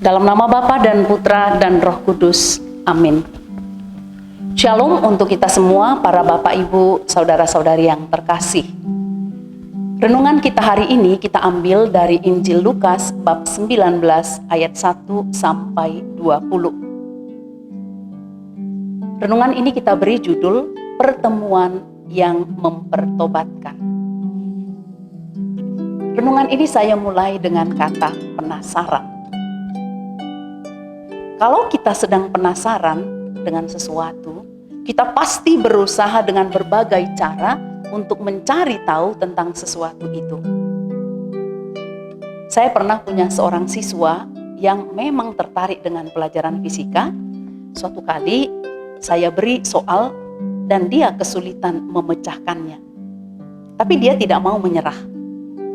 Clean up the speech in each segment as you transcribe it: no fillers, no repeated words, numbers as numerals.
Dalam nama Bapa dan Putra dan Roh Kudus. Amin. Shalom untuk kita semua, para Bapak, Ibu, Saudara-saudari yang terkasih. Renungan kita hari ini kita ambil dari Injil Lukas bab 19 ayat 1 sampai 20. Renungan ini kita beri judul Pertemuan yang Mempertobatkan. Renungan ini saya mulai dengan kata penasaran. Kalau kita sedang penasaran dengan sesuatu, kita pasti berusaha dengan berbagai cara untuk mencari tahu tentang sesuatu itu. Saya pernah punya seorang siswa yang memang tertarik dengan pelajaran fisika. Suatu kali saya beri soal dan dia kesulitan memecahkannya. Tapi dia tidak mau menyerah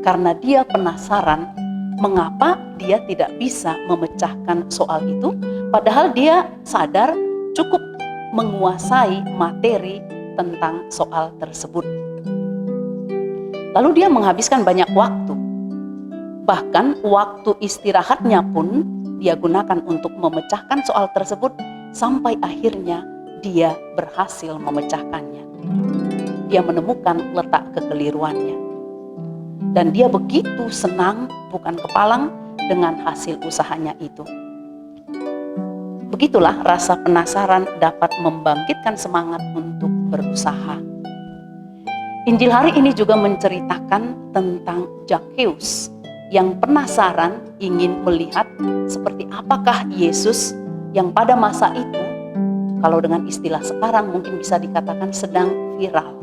karena dia penasaran mengapa dia tidak bisa memecahkan soal itu, padahal dia sadar cukup menguasai materi tentang soal tersebut. Lalu dia menghabiskan banyak waktu. Bahkan waktu istirahatnya pun dia gunakan untuk memecahkan soal tersebut sampai akhirnya dia berhasil memecahkannya. Dia menemukan letak kekeliruannya. Dan dia begitu senang, bukan kepalang, dengan hasil usahanya itu. Begitulah rasa penasaran dapat membangkitkan semangat untuk berusaha. Injil hari ini juga menceritakan tentang Zakheus yang penasaran ingin melihat seperti apakah Yesus yang pada masa itu, kalau dengan istilah sekarang mungkin bisa dikatakan sedang viral.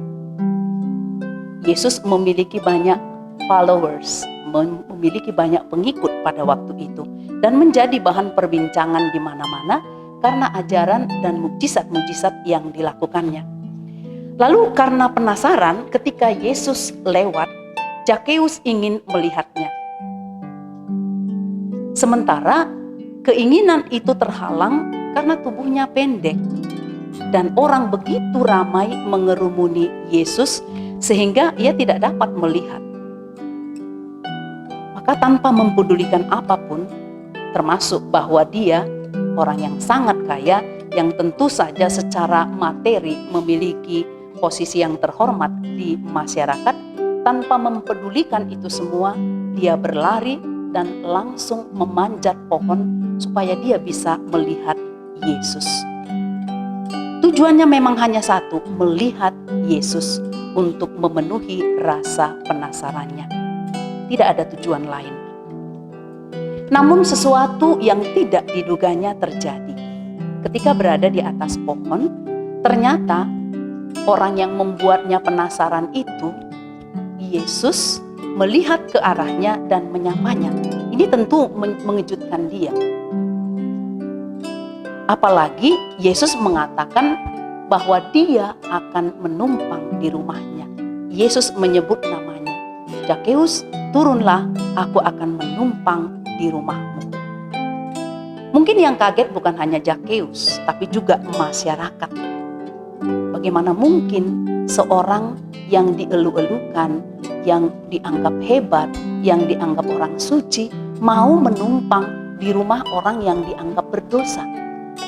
Yesus memiliki banyak followers, memiliki banyak pengikut pada waktu itu dan menjadi bahan perbincangan di mana-mana karena ajaran dan mukjizat-mukjizat yang dilakukannya. Lalu karena penasaran, ketika Yesus lewat, Zakheus ingin melihatnya. Sementara keinginan itu terhalang karena tubuhnya pendek dan orang begitu ramai mengerumuni Yesus sehingga ia tidak dapat melihat. Maka tanpa mempedulikan apapun, termasuk bahwa dia orang yang sangat kaya, yang tentu saja secara materi memiliki posisi yang terhormat di masyarakat, tanpa mempedulikan itu semua, dia berlari dan langsung memanjat pohon supaya dia bisa melihat Yesus. Tujuannya memang hanya satu, melihat Yesus untuk memenuhi rasa penasarannya. Tidak ada tujuan lain. Namun sesuatu yang tidak diduganya terjadi. Ketika berada di atas pohon, ternyata orang yang membuatnya penasaran itu, Yesus melihat ke arahnya dan menyapanya. Ini tentu mengejutkan dia. Apalagi Yesus mengatakan bahwa dia akan menumpang di rumahnya. Yesus menyebut namanya, Zakheus, turunlah, aku akan menumpang di rumahmu. Mungkin yang kaget bukan hanya Zakheus, tapi juga masyarakat. Bagaimana mungkin seorang yang dielu-elukan, yang dianggap hebat, yang dianggap orang suci, mau menumpang di rumah orang yang dianggap berdosa?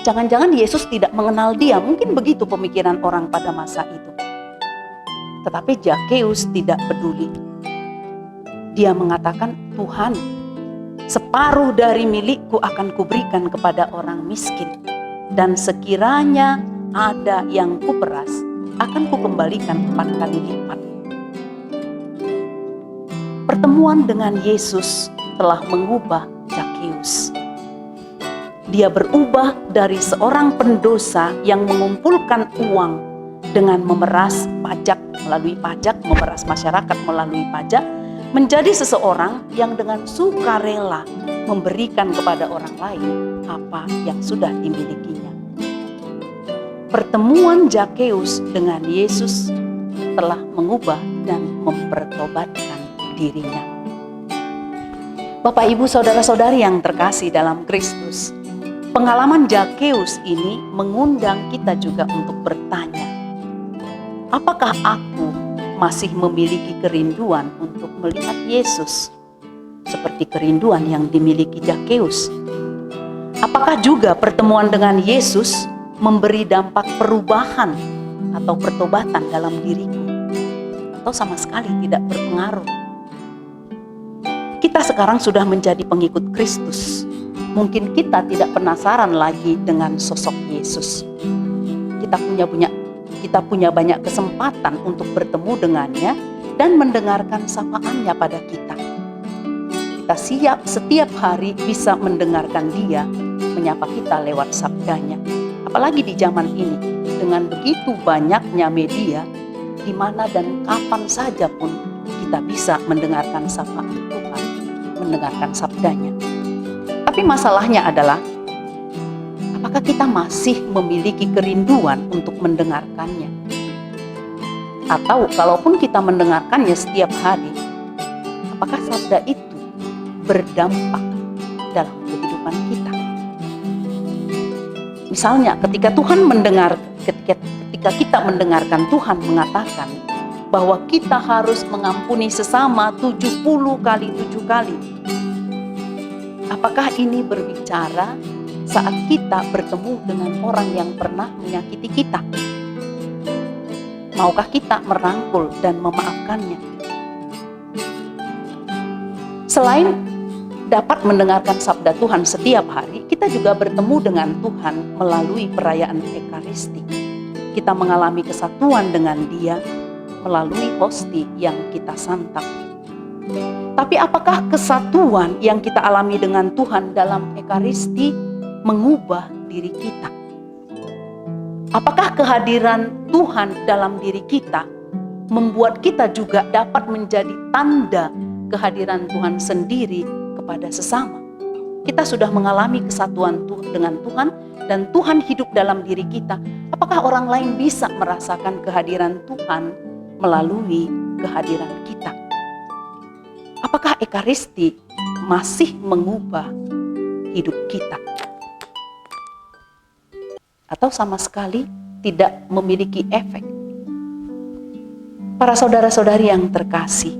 Jangan-jangan Yesus tidak mengenal dia, mungkin begitu pemikiran orang pada masa itu. Tetapi Zakheus tidak peduli. Dia mengatakan, Tuhan, separuh dari milikku akan kuberikan kepada orang miskin. Dan sekiranya ada yang kuperas, akan kukembalikan 4 kali lipat. Pertemuan dengan Yesus telah mengubah Zakheus. Dia berubah dari seorang pendosa yang mengumpulkan uang dengan memeras pajak melalui pajak, memeras masyarakat melalui pajak, menjadi seseorang yang dengan sukarela memberikan kepada orang lain apa yang sudah dimilikinya. Pertemuan Zakheus dengan Yesus telah mengubah dan mempertobatkan dirinya. Bapak, Ibu, Saudara-saudari yang terkasih dalam Kristus, pengalaman Zakheus ini mengundang kita juga untuk bertanya, apakah aku masih memiliki kerinduan untuk melihat Yesus seperti kerinduan yang dimiliki Zakheus? Apakah juga pertemuan dengan Yesus memberi dampak perubahan atau pertobatan dalam diriku? Atau sama sekali tidak berpengaruh? Kita sekarang sudah menjadi pengikut Kristus. Mungkin kita tidak penasaran lagi dengan sosok Yesus. Kita punya banyak kesempatan untuk bertemu dengannya dan mendengarkan sapaannya pada kita. Kita siap setiap hari bisa mendengarkan dia menyapa kita lewat sabdanya. Apalagi di zaman ini dengan begitu banyaknya media, di mana dan kapan saja pun kita bisa mendengarkan sapaan Tuhan, mendengarkan sabdanya. Tapi masalahnya adalah, apakah kita masih memiliki kerinduan untuk mendengarkannya? Atau kalaupun kita mendengarkannya setiap hari, apakah sabda itu berdampak dalam kehidupan kita? Misalnya ketika kita mendengarkan Tuhan mengatakan bahwa kita harus mengampuni sesama 70 kali 7 kali. Apakah ini berbicara saat kita bertemu dengan orang yang pernah menyakiti kita? Maukah kita merangkul dan memaafkannya? Selain dapat mendengarkan sabda Tuhan setiap hari, kita juga bertemu dengan Tuhan melalui perayaan Ekaristi. Kita mengalami kesatuan dengan Dia melalui hosti yang kita santap. Tapi apakah kesatuan yang kita alami dengan Tuhan dalam Ekaristi mengubah diri kita? Apakah kehadiran Tuhan dalam diri kita membuat kita juga dapat menjadi tanda kehadiran Tuhan sendiri kepada sesama? Kita sudah mengalami kesatuan dengan Tuhan dan Tuhan hidup dalam diri kita. Apakah orang lain bisa merasakan kehadiran Tuhan melalui kehadiran kita? Apakah Ekaristi masih mengubah hidup kita? Atau sama sekali tidak memiliki efek? Para saudara-saudari yang terkasih,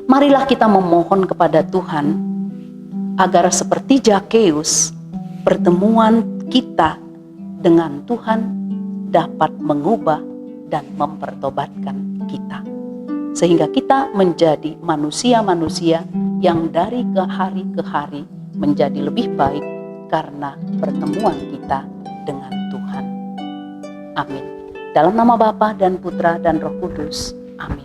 marilah kita memohon kepada Tuhan agar seperti Zakheus, pertemuan kita dengan Tuhan dapat mengubah dan mempertobatkan kita. Sehingga kita menjadi manusia-manusia yang dari hari ke hari menjadi lebih baik karena pertemuan kita dengan Tuhan. Amin. Dalam nama Bapa dan Putra dan Roh Kudus. Amin.